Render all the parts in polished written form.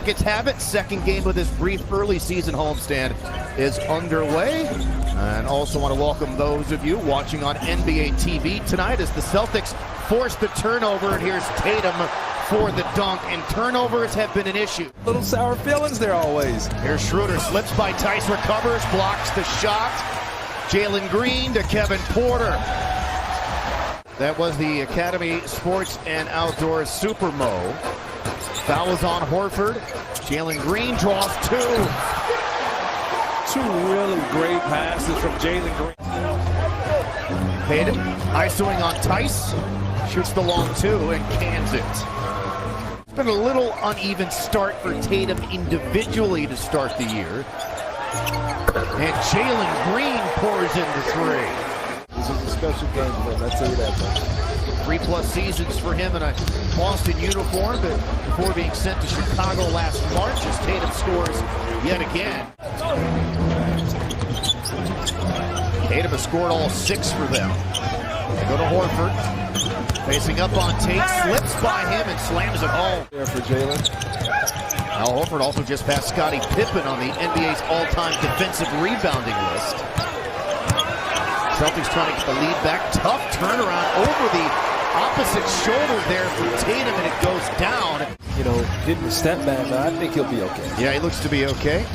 Rockets have it. Second game of this brief early season homestand is underway. And also want to welcome those of you watching on NBA TV tonight as the Celtics force the turnover. And here's Tatum for the dunk. And turnovers have been an issue. Little sour feelings there always. Here's Schroeder, slips by Tice, recovers, blocks the shot. Jalen Green to Kevin Porter. That was the Academy Sports and Outdoors Super Mo. Foul is on Horford. Jalen Green draws two. Two really great passes from Jalen Green. Tatum isoing on Tice. Shoots the long two and cans it. It's been a little uneven start for Tatum individually to start the year. And Jalen Green pours in the three. This is a special game for him, I'll tell you that much. 3+ seasons for him in a Boston uniform, but before being sent to Chicago last March as Tatum scores yet again. Tatum has scored all 6 for them. They go to Horford, facing up on Tate, slips by him and slams it home. There for Jalen. Al Horford also just passed Scottie Pippen on the NBA's all-time defensive rebounding list. Celtics trying to get the lead back. Tough turnaround over the opposite shoulder there for Tatum, and it goes down. You know, didn't step back, but I think he'll be okay. Yeah, he looks to be okay.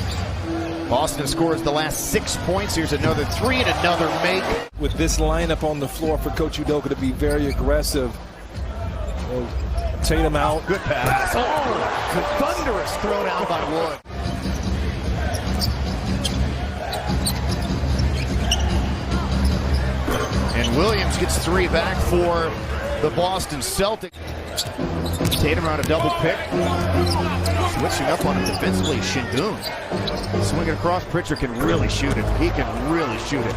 Boston scores the last 6 points. Here's another three and another make. With this lineup on the floor for Coach Udoka to be very aggressive. Tatum out. Good pass. Oh, thunderous throw down by Wood. And Williams gets 3 back for the Boston Celtics. Tatum around a double pick. Switching up on him defensively, Şengün. Swinging across, Pritchard can really shoot it. He can really shoot it.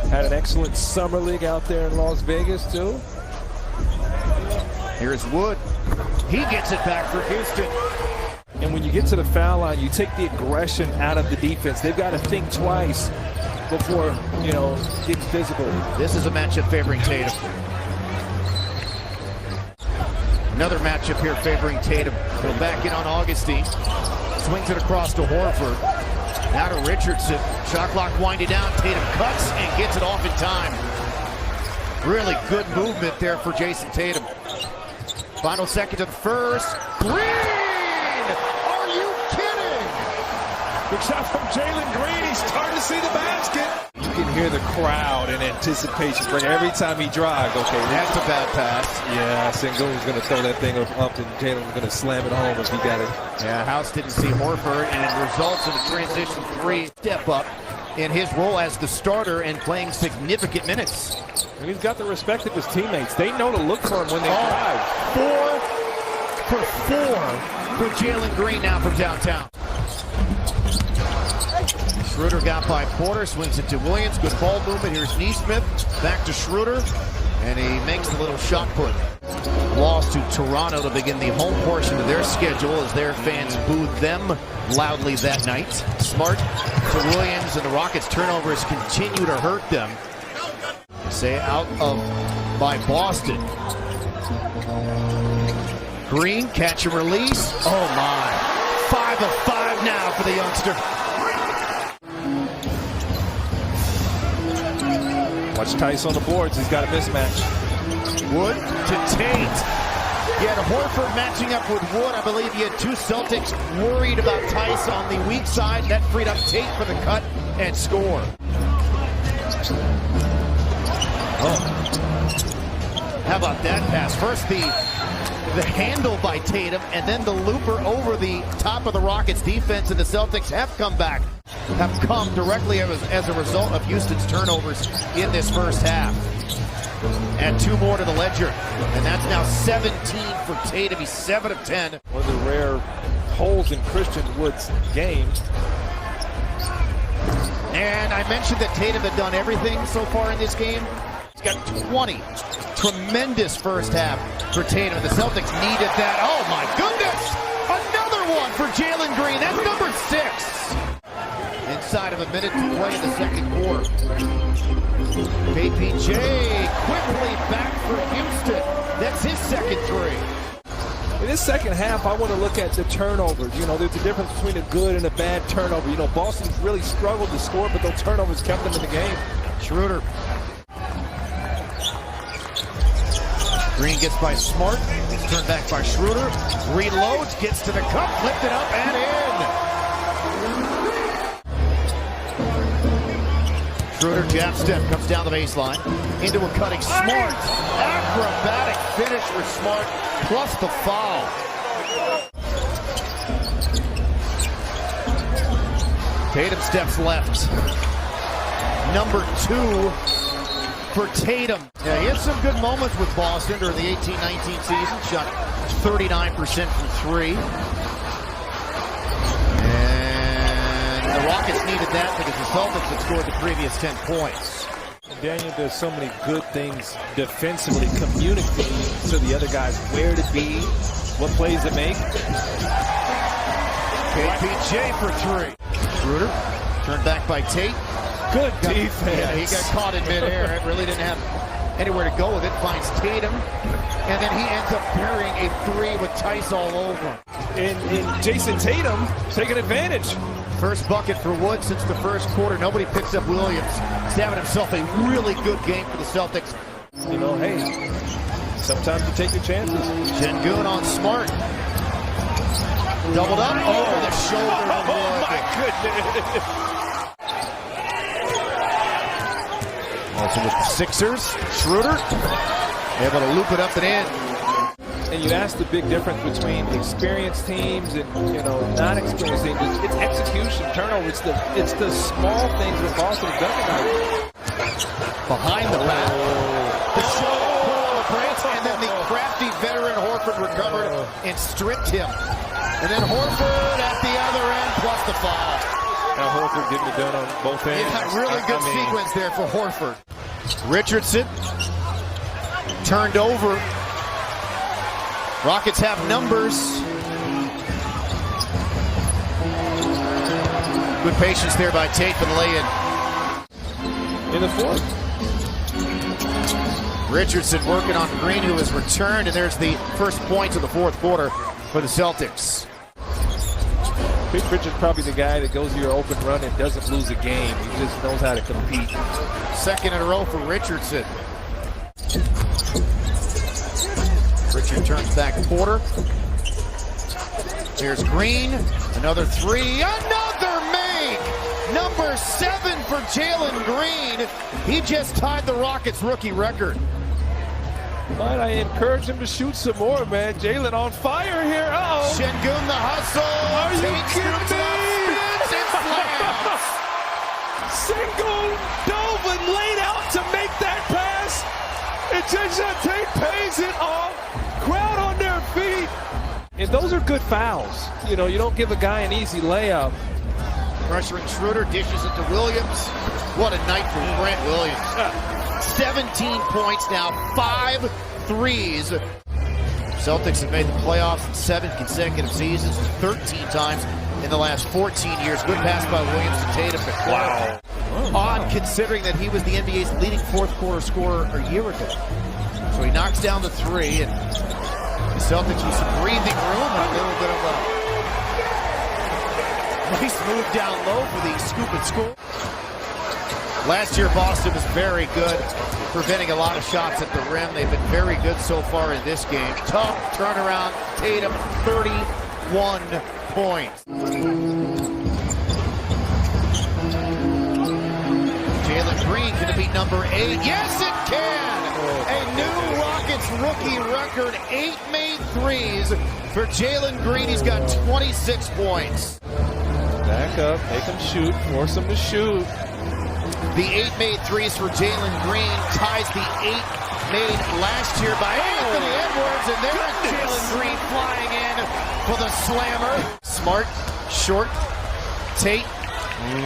Had an excellent summer league out there in Las Vegas, too. Here's Wood. He gets it back for Houston. And when you get to the foul line, you take the aggression out of the defense. They've got to think twice before, you know, getting physical. This is a matchup favoring Tatum. Another matchup here favoring Tatum. He'll back in on Augustine. Swings it across to Horford. Now to Richardson. Shot clock winding down. Tatum cuts and gets it off in time. Really good movement there for Jason Tatum. Final second of the first. Green! Are you kidding? Good shot from Jalen Green. He's starting to see the basket. You can hear the crowd in anticipation for every time he drives. Okay, that's a bad pass. Yeah, Şengün's going to throw that thing up and Jalen's going to slam it home if he got it. Yeah, House didn't see Horford, and it results in a transition 3 step up in his role as the starter and playing significant minutes. And he's got the respect of his teammates. They know to look for him when they drive. 4 for 4 for Jalen Green now from downtown. Schroeder got by Porter, swings it to Williams. Good ball movement. Here's Nesmith. Back to Schroeder. And he makes a little shot put. Loss to Toronto to begin the home portion of their schedule as their fans booed them loudly that night. Smart to Williams, and the Rockets' turnovers continue to hurt them. Say out of by Boston. Green, catch and release. Oh my. 5 of 5 now for the youngster. Watch Tice on the boards. He's got a mismatch. Wood to Tate. You had Horford matching up with Wood. I believe you had 2 Celtics worried about Tice on the weak side. That freed up Tate for the cut and score. Oh. How about that pass? First the handle by Tatum, and then the looper over the top of the Rockets defense, and the Celtics have come back. Have come directly as a result of Houston's turnovers in this first half. Add 2 more to the ledger, and that's now 17 for Tatum. He's 7 of 10. One of the rare holes in Christian Wood's game. And I mentioned that Tatum had done everything so far in this game. He's got 20. Tremendous first half for Tatum. The Celtics needed that. Oh my goodness! Another one for Jalen Green. That's number 6. Inside of a minute to play in the second quarter. KPJ quickly back for Houston. That's his second 3. They this second half, I want to look at the turnovers. You know, there's a difference between a good and a bad turnover. You know, Boston's really struggled to score, but those turnovers kept them in the game. Schroeder. Green gets by Smart. It's turned back by Schroeder. Reloads, gets to the cup, flipped it up and in. Schroeder jab step, comes down the baseline. Into a cutting Smart. Acrobatic finish for Smart, plus the foul. Tatum steps left. Number 2 for Tatum. Yeah, he had some good moments with Boston during the 18-19 season. Shot 39% from 3. And the Rockets needed that because the Celtics had scored the previous 10 points. Daniel does so many good things defensively, communicating to the other guys where to be, what plays to make. KPJ for 3. Schroeder, turned back by Tate. Good defense. Yeah, he got caught in midair. It really didn't have anywhere to go with it. Finds Tatum, and then he ends up burying a 3 with Tice all over him. And Jason Tatum taking advantage. First bucket for Wood since the first quarter. Nobody picks up Williams. He's having himself a really good game for the Celtics. You know, hey, sometimes you take your chances. Sengun on Smart. Doubled up over the shoulder of Wood. Oh, my goodness. Also with the Sixers, Schroeder able to loop it up and in. And you ask the big difference between experienced teams and, you know, non-experienced teams. It's execution, turnover. It's the small things that Boston has done tonight. Behind the back, the shoulder pull on the brakes, and then the crafty veteran Horford recovered and stripped him. And then Horford at the other end, plus the foul. Now Horford getting it done on both ends. Yeah, really good sequence there for Horford. Richardson turned over. Rockets have numbers. Good patience there by Tate for the lay-in. In the fourth. Richardson working on Green, who has returned, and there's the first point of the fourth quarter for the Celtics. Big Richard's probably the guy that goes to your open run and doesn't lose a game. He just knows how to compete. Second in a row for Richardson. Richard turns back Porter. Here's Green. Another 3. Another make! Number 7 for Jalen Green. He just tied the Rockets' rookie record. But I encourage him to shoot some more, man. Jalen on fire here. Uh-oh. Sengun the hustle. Are you kidding me? Sengun dove and laid out to make that pass. And Jason Tate pays it off. Crowd on their feet. And those are good fouls. You know, you don't give a guy an easy layup. Pressuring Schroeder, dishes it to Williams. What a night for Brent Williams. 17 points now, 5 threes. Celtics have made the playoffs in 7 consecutive seasons, 13 times in the last 14 years. Good pass by Williams to Tatum. Wow. Odd considering that he was the NBA's leading fourth quarter scorer a year ago. So he knocks down the 3, and the Celtics with some breathing room and a little bit of a nice move down low for the scoop and score. Last year, Boston was very good, preventing a lot of shots at the rim. They've been very good so far in this game. Tough turnaround. Tatum, 31 points. Jalen Green, can it be number 8? Yes, it can! A new Rockets rookie record, 8 made threes for Jalen Green. He's got 26 points. Back up, make him shoot, force him to shoot. The 8 made threes for Jalen Green ties the 8 made last year by Anthony Edwards, and there's Jalen Green flying in for the slammer. Smart, short, Tate,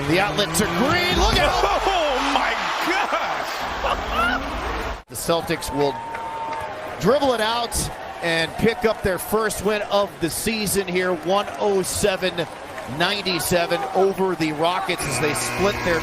the outlet to Green. Look at Oh my gosh! The Celtics will dribble it out and pick up their first win of the season here, 107-97 over the Rockets as they split their